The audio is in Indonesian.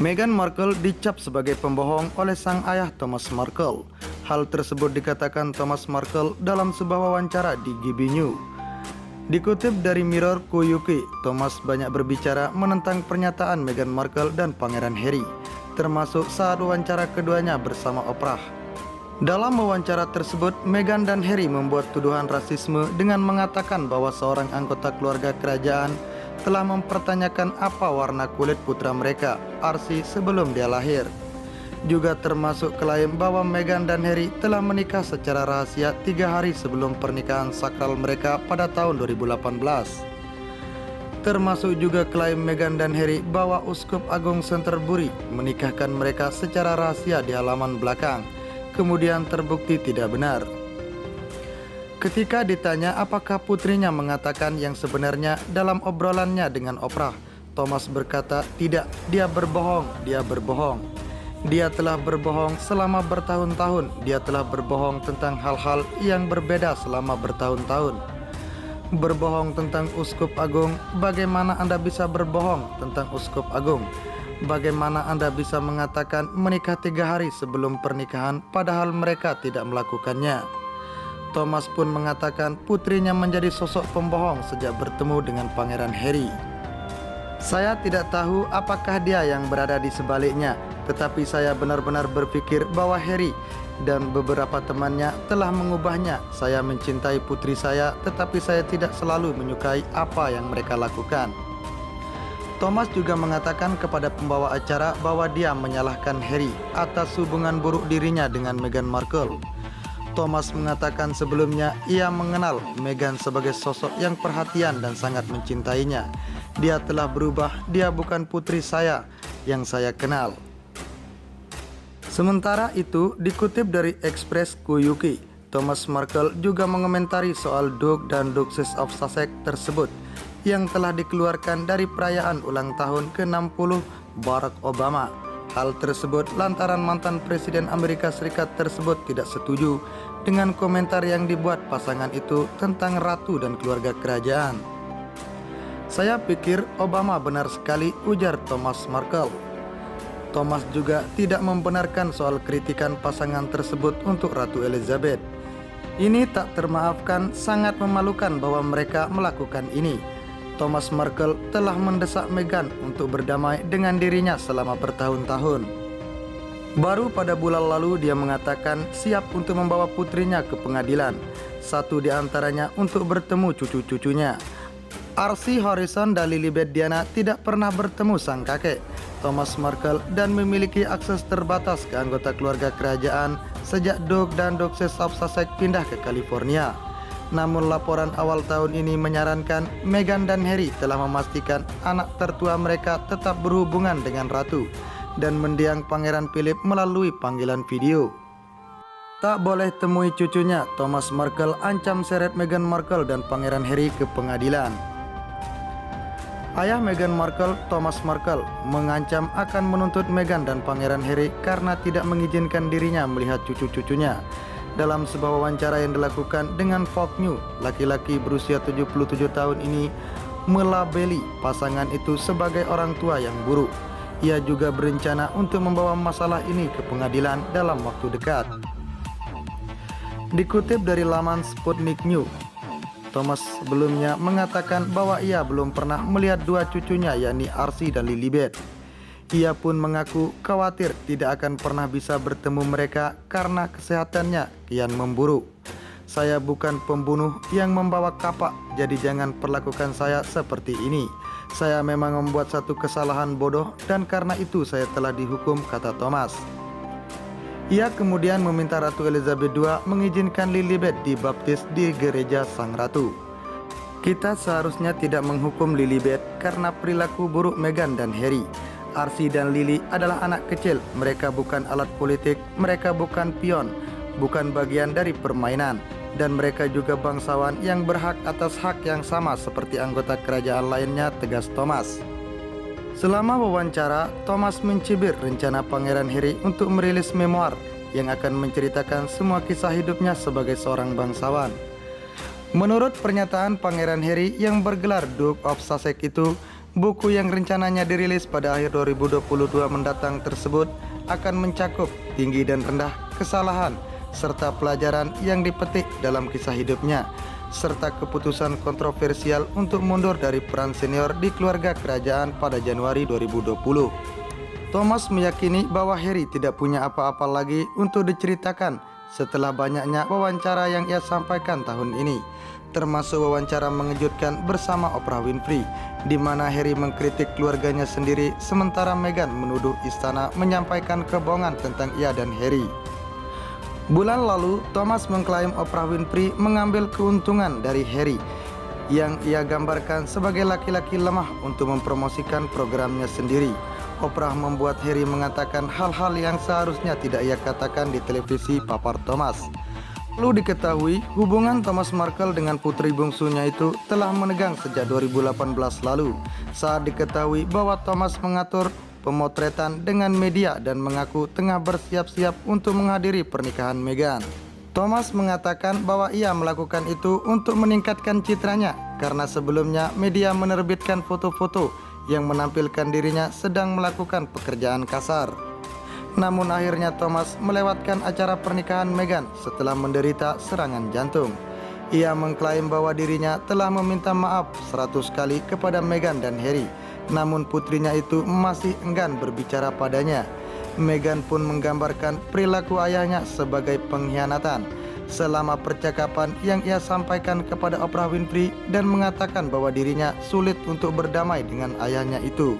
Meghan Markle dicap sebagai pembohong oleh sang ayah Thomas Markle. Hal tersebut dikatakan Thomas Markle dalam sebuah wawancara di GB News. Dikutip dari Mirror Koyuki, Thomas banyak berbicara menentang pernyataan Meghan Markle dan Pangeran Harry, termasuk saat wawancara keduanya bersama Oprah. Dalam wawancara tersebut, Meghan dan Harry membuat tuduhan rasisme dengan mengatakan bahwa seorang anggota keluarga kerajaan telah mempertanyakan apa warna kulit putra mereka, Archie, sebelum dia lahir. Juga termasuk klaim bahwa Meghan dan Harry telah menikah secara rahasia 3 hari sebelum pernikahan sakral mereka pada tahun 2018. Termasuk juga klaim Meghan dan Harry bahwa Uskup Agung Canterbury menikahkan mereka secara rahasia di halaman belakang, kemudian terbukti tidak benar. Ketika ditanya apakah putrinya mengatakan yang sebenarnya dalam obrolannya dengan Oprah, Thomas berkata, "Tidak, dia berbohong, dia berbohong. Dia telah berbohong selama bertahun-tahun, dia telah berbohong tentang hal-hal yang berbeda selama bertahun-tahun. Berbohong tentang Uskup Agung, bagaimana Anda bisa berbohong tentang Uskup Agung? Bagaimana Anda bisa mengatakan menikah 3 hari sebelum pernikahan padahal mereka tidak melakukannya?" Thomas pun mengatakan putrinya menjadi sosok pembohong sejak bertemu dengan Pangeran Harry. "Saya tidak tahu apakah dia yang berada di sebaliknya, tetapi saya benar-benar berpikir bahwa Harry dan beberapa temannya telah mengubahnya. Saya mencintai putri saya, tetapi saya tidak selalu menyukai apa yang mereka lakukan." Thomas juga mengatakan kepada pembawa acara bahwa dia menyalahkan Harry atas hubungan buruk dirinya dengan Meghan Markle. Thomas mengatakan sebelumnya ia mengenal Meghan sebagai sosok yang perhatian dan sangat mencintainya. "Dia telah berubah, dia bukan putri saya yang saya kenal." Sementara itu, dikutip dari Express Koyuki, Thomas Markle juga mengomentari soal Duke dan Duchess of Sussex tersebut yang telah dikeluarkan dari perayaan ulang tahun ke-60 Barack Obama. Hal tersebut lantaran mantan Presiden Amerika Serikat tersebut tidak setuju dengan komentar yang dibuat pasangan itu tentang ratu dan keluarga kerajaan. "Saya pikir Obama benar sekali," ujar Thomas Markle. Thomas juga tidak membenarkan soal kritikan pasangan tersebut untuk Ratu Elizabeth. "Ini tak termaafkan, sangat memalukan bahwa mereka melakukan ini." Thomas Markle telah mendesak Meghan untuk berdamai dengan dirinya selama bertahun-tahun. Baru pada bulan lalu dia mengatakan siap untuk membawa putrinya ke pengadilan, satu di antaranya untuk bertemu cucu-cucunya. Archie Harrison dan Lilibet Diana tidak pernah bertemu sang kakek, Thomas Markle, dan memiliki akses terbatas ke anggota keluarga kerajaan sejak Duke dan Duchess of Sussex pindah ke California. Namun laporan awal tahun ini menyarankan Meghan dan Harry telah memastikan anak tertua mereka tetap berhubungan dengan ratu dan mendiang Pangeran Philip melalui panggilan video. Tak boleh temui cucunya, Thomas Markle ancam seret Meghan Markle dan Pangeran Harry ke pengadilan. Ayah Meghan Markle, Thomas Markle, mengancam akan menuntut Meghan dan Pangeran Harry karena tidak mengizinkan dirinya melihat cucu-cucunya. Dalam sebuah wawancara yang dilakukan dengan Fox News, laki-laki berusia 77 tahun ini melabeli pasangan itu sebagai orang tua yang buruk. Ia juga berencana untuk membawa masalah ini ke pengadilan dalam waktu dekat. Dikutip dari laman Sputnik News, Thomas sebelumnya mengatakan bahwa ia belum pernah melihat dua cucunya, yakni Archie dan Lilibet. Ia pun mengaku khawatir tidak akan pernah bisa bertemu mereka karena kesehatannya kian memburuk. "Saya bukan pembunuh yang membawa kapak, jadi jangan perlakukan saya seperti ini. Saya memang membuat satu kesalahan bodoh dan karena itu saya telah dihukum," kata Thomas. Ia kemudian meminta Ratu Elizabeth II mengizinkan Lilibet dibaptis di gereja Sang Ratu. "Kita seharusnya tidak menghukum Lilibet karena perilaku buruk Meghan dan Harry. Archie dan Lily adalah anak kecil, mereka bukan alat politik, mereka bukan pion, bukan bagian dari permainan, dan mereka juga bangsawan yang berhak atas hak yang sama seperti anggota kerajaan lainnya," tegas Thomas. Selama wawancara, Thomas mencibir rencana Pangeran Harry untuk merilis memoir yang akan menceritakan semua kisah hidupnya sebagai seorang bangsawan. Menurut pernyataan Pangeran Harry yang bergelar Duke of Sussex itu, buku yang rencananya dirilis pada akhir 2022 mendatang tersebut akan mencakup tinggi dan rendah kesalahan serta pelajaran yang dipetik dalam kisah hidupnya, serta keputusan kontroversial untuk mundur dari peran senior di keluarga kerajaan pada Januari 2020. Thomas meyakini bahwa Harry tidak punya apa-apa lagi untuk diceritakan setelah banyaknya wawancara yang ia sampaikan tahun ini, termasuk wawancara mengejutkan bersama Oprah Winfrey, di mana Harry mengkritik keluarganya sendiri sementara Meghan menuduh istana menyampaikan kebohongan tentang ia dan Harry. Bulan lalu, Thomas mengklaim Oprah Winfrey mengambil keuntungan dari Harry yang ia gambarkan sebagai laki-laki lemah untuk mempromosikan programnya sendiri. Oprah membuat Harry mengatakan hal-hal yang seharusnya tidak ia katakan di televisi papar Thomas. Perlu diketahui, hubungan Thomas Markle dengan putri bungsunya itu telah menegang sejak 2018 lalu, saat diketahui bahwa Thomas mengatur pemotretan dengan media dan mengaku tengah bersiap-siap untuk menghadiri pernikahan Meghan. Thomas mengatakan bahwa ia melakukan itu untuk meningkatkan citranya karena sebelumnya media menerbitkan foto-foto yang menampilkan dirinya sedang melakukan pekerjaan kasar. Namun akhirnya Thomas melewatkan acara pernikahan Meghan setelah menderita serangan jantung. Ia mengklaim bahwa dirinya telah meminta maaf 100 kali kepada Meghan dan Harry, namun putrinya itu masih enggan berbicara padanya. Meghan pun menggambarkan perilaku ayahnya sebagai pengkhianatan selama percakapan yang ia sampaikan kepada Oprah Winfrey dan mengatakan bahwa dirinya sulit untuk berdamai dengan ayahnya itu.